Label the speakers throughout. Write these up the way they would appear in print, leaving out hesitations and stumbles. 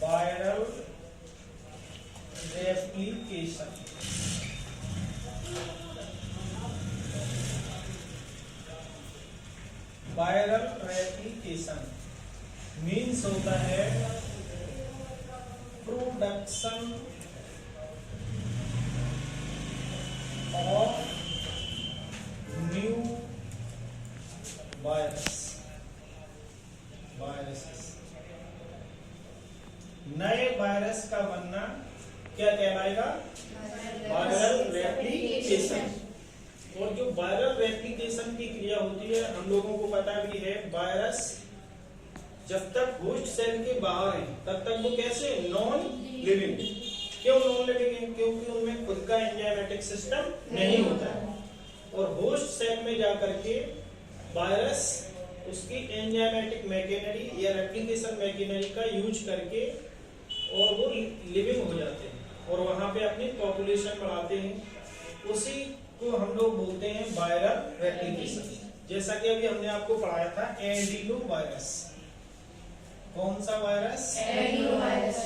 Speaker 1: Viral replication. Viral replication means होता है production of new viruses. नए वायरस का बनना क्या कहलाएगा? Viral replication. और जो वायरल रेप्लिकेशन की क्रिया होती है हम लोगों को पता भी है, वायरस जब तक होस्ट सेल के बाहर है तब तक वो कैसे नॉन लिविंग। क्यों नॉन लिविंग है? क्योंकि उनमें खुद का एंजाइमेटिक सिस्टम नहीं होता है और होस्ट सेल में जाकर के वायरस उसकी एंजाइमेटिक मैकेनरी या रेप्लिकेशन मैकेनरी का यूज करके और वो लिविंग हो जाते हैं और वहां पे अपनी पॉपुलेशन बढ़ाते हैं। उसी को हम लोग बोलते हैं वायरल रेप्लिकेशन। जैसा कि अभी हमने आपको पढ़ाया था एडिनो वायरस। कौन सा वायरस?
Speaker 2: Adeno virus.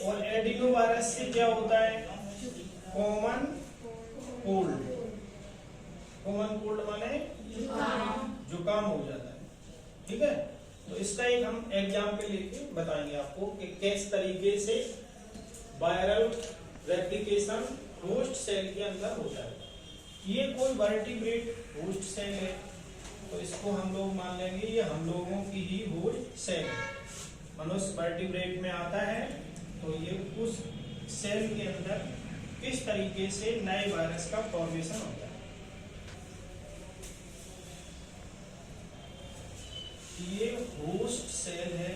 Speaker 1: और एडिनो वायरस से क्या होता है? Common cold. कॉमन कोल्ड माने जुकाम हो जाता है। ठीक है, तो इसका एक हम एग्जाम्पल लेके बताएंगे आपको कि किस तरीके से वायरल रेप्लिकेशन होस्ट सेल के अंदर होता है। ये कोई वर्टिब्रेट होस्ट सेल है तो इसको हम लोग मान लेंगे ये हम लोगों की ही होस्ट सेल है। मनुष्य वर्टिब्रेट में आता है तो ये उस सेल के अंदर किस तरीके से नए वायरस का फॉर्मेशन होता है। ये होस्ट सेल है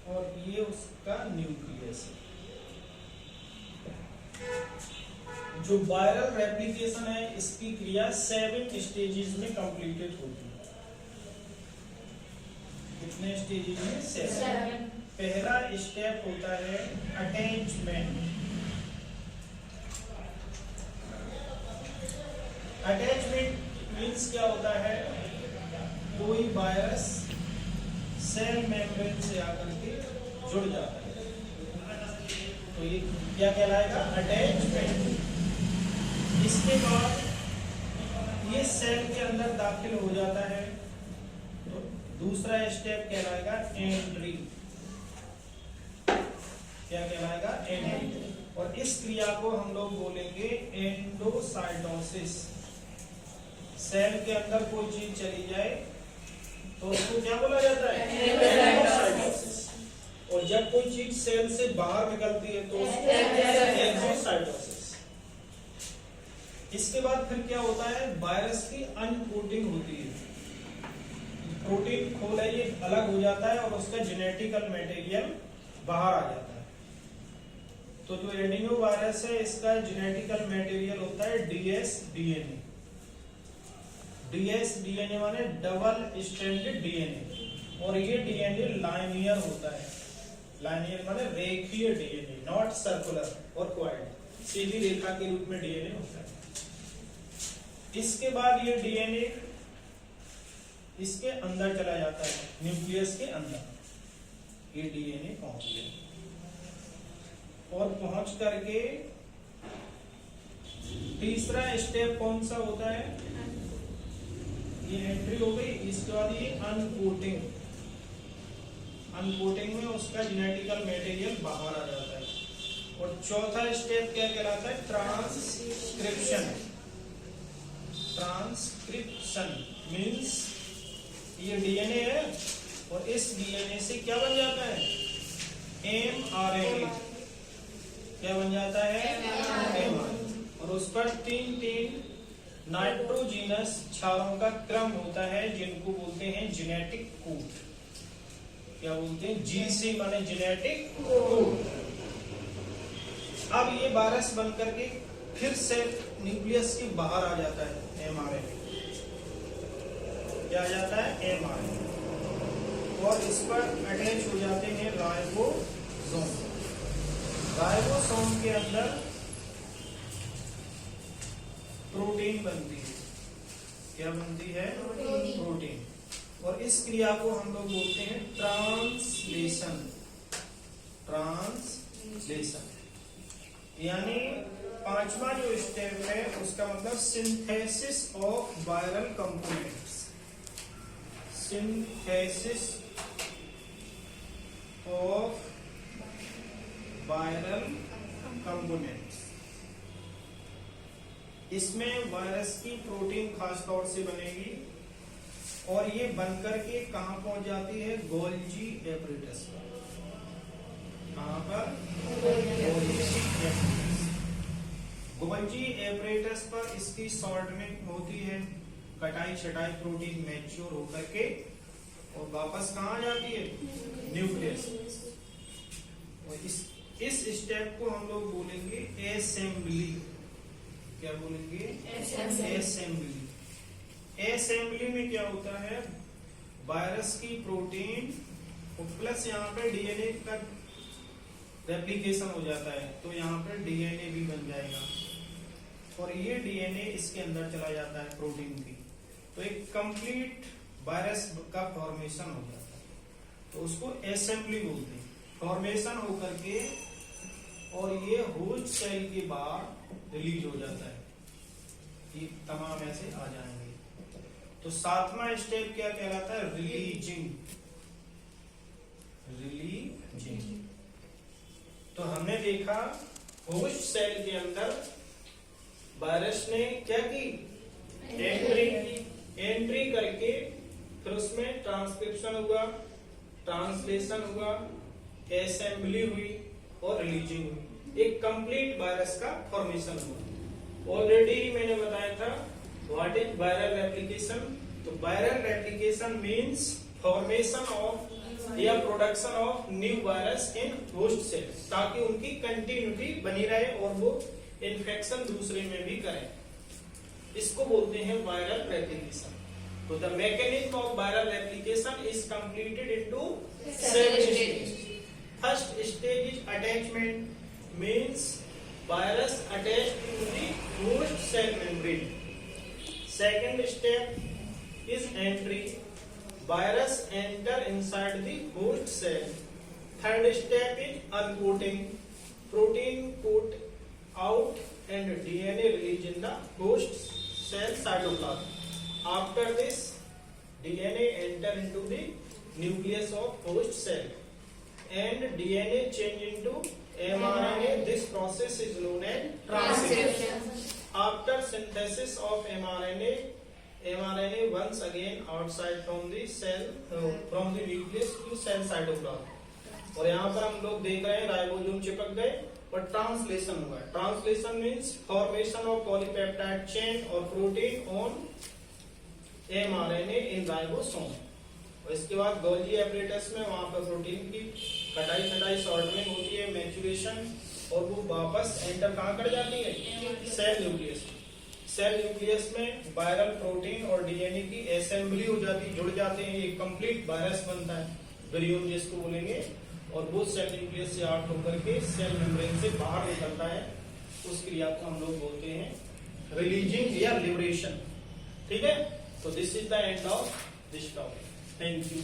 Speaker 1: और ये उसका न्यूक्लियस है। जो वायरल रेप्लिकेशन है इसकी क्रिया 7 स्टेजेस में कंप्लीटेड होती है। कितने स्टेजेस में? 7। पहला स्टेप होता है अटैचमेंट। अटैचमेंट मीन्स क्या होता है? कोई वायरस सेल मेम्ब्रेन से आकर के जुड़ जाता है तो ये क्या कहलाएगा? अटैचमेंट। इसके बाद ये सेल के अंदर दाखिल हो जाता है तो दूसरा स्टेप कहलाएगा एंट्री। क्या कहलाएगा? एंट्री। और इस क्रिया को हम लोग बोलेंगे एंडोसाइटोसिस। सेल के अंदर कोई चीज चली जाए तो उसको क्या बोला जाता है? एंडोसाइटोसिस। और जब कोई चीज सेल से बाहर निकलती है तो उसको एक्सोसाइटोसिस। इसके बाद फिर क्या होता है? वायरस की अनकोटिंग होती है। प्रोटीन खोल है ये अलग हो जाता है और उसका जेनेटिकल मटेरियल बाहर आ जाता है। तो जो एडिनो वायरस है इसका जेनेटिकल मटेरियल होता है dsDNA। dsDNA माने डबल स्ट्रैंडेड डीएनए और ये डीएनए लाइनियर होता है। लाइनियर माने रेखीय डीएनए, नॉट सर्कुलर और क्वाड्रेटिक। सीधी रेखा के रूप में डीएनए होता है। इसके बाद ये डीएनए इसके अंदर चला जाता है, न्यूक्लियस के अंदर। ये डीएनए पहुंच गया और पहुंच करके तीसरा स्टेप कौन सा होता है? ये एंट्री हो गई। इसके बाद ये अनकोटिंग। अनकोटिंग में उसका जेनेटिकल मटेरियल बाहर आ जाता है। और चौथा स्टेप क्या कहलाता है? ट्रांसक्रिप्शन। ट्रांसक्रिप्शन मीन्स ये डीएनए है और इस डीएनए से क्या बन जाता है? mRNA। क्या बन जाता है? mRNA। और उस पर 3 नाइट्रोजीनस क्षारों का क्रम होता है जिनको बोलते हैं जेनेटिक कोड। क्या बोलते हैं? GC माने जेनेटिक कोड। अब ये वायरस बन करके फिर से न्यूक्लियस के बाहर आ जाता है mRNA। क्या आ जाता है? mRNA। और इस पर अटैच हो जाते हैं राइबोसोम। राइबोसोम के अंदर प्रोटीन बनती है। क्या बनती है? प्रोटीन। और इस क्रिया को हम लोग बोलते हैं ट्रांसलेशन। ट्रांसलेशन यानी पांचवा जो स्टेप है उसका मतलब synthesis of viral components. Synthesis of viral components. इसमें वायरस की प्रोटीन खास तौर से बनेगी और ये बनकर के कहां पहुंच जाती है, गोल्जी एपरेटस पर। कहां पर, गोल्जी एपरेटस पर इसकी शॉर्टनिंग होती है, कटाई छटाई प्रोटीन मैच्योर होकर के और वापस कहां जाती है, न्यूक्लियस। और इस स्टेप को हम लोग बोलेंगे असेंबली। क्या बोलेंगे, असेंबली। असेंबली में क्या होता है, वायरस की प्रोटीन प्लस यहाँ पे डीएनए का रेप्लिकेशन हो जाता है, तो यहाँ पे डीएनए भी बन जाएगा और ये डीएनए इसके अंदर चला जाता है प्रोटीन की, तो एक कंप्लीट वायरस का फॉर्मेशन हो जाता है, तो उसको असेंबली बोलते हैं। फॉर्मेशन होकर के और ये होस्ट सेल के बाहर रिलीज हो जाता है, ये तमाम ऐसे आ जाएंगे। तो सातवां स्टेप क्या कहलाता है, रिलीजिंग। रिलीजिंग तो हमने देखा होस्ट सेल के अंदर वायरस ने क्या की, एंट्री करके फिर उसमें ट्रांसक्रिप्शन हुआ, ट्रांसलेशन हुआ, असेंबली हुई और रिलीजिंग हुई, एक कंप्लीट वायरस का फॉर्मेशन हुआ। ऑलरेडी मैंने बताया था व्हाट इज वायरल रेप्लिकेशन। तो viral replication means formation of या production of new virus in host cell, ताकि उनकी कंटिन्यूटी बनी रहे और वो इन्फेक्शन दूसरे में भी करें, इसको बोलते हैं वायरल रेप्लिकेशन। तो the mechanism of viral replication is completed into 7 stages. First stage is attachment, means virus attached to the host cell membrane. Second step is entry, virus enter inside the host cell. Third step is uncoating, protein coat out and DNA release in the host cell cytoplasm. After this, DNA enter into the nucleus of host cell and DNA change into mRNA. This process is known as transcription. After synthesis of mRNA once again outside from the cell, from the nucleus to cell cytoplasm. और यहाँ पर हम लोग देख रहे हैं ribosome चिपक गए और ट्रांसलेशन हुआ। Translation means formation of polypeptide chain और protein on mRNA in ribosome. और इसके बाद गोल्जी एपरेटस में वहां पर प्रोटीन की कटाई छटाई शॉर्टनिंग होती है, मैच्योरेशन, और वो वापस एंटर कहाँ कर जाती है, सेल न्यूक्लियस। सेल न्यूक्लियस में वायरल प्रोटीन और डीएनए की असेंबली हो जाती है, जुड़ जाते हैं, ये कंप्लीट वायरस बनता है, विरियम जिसको बोलेंगे, और वो सेल न्यूक्लियस से आउट होकर के सेल मेम्ब्रेन से बाहर निकलता है। उस क्रिया को हम लोग बोलते हैं रिलीजिंग या लिबरेशन। ठीक है, तो this is the end of this topic. Thank you.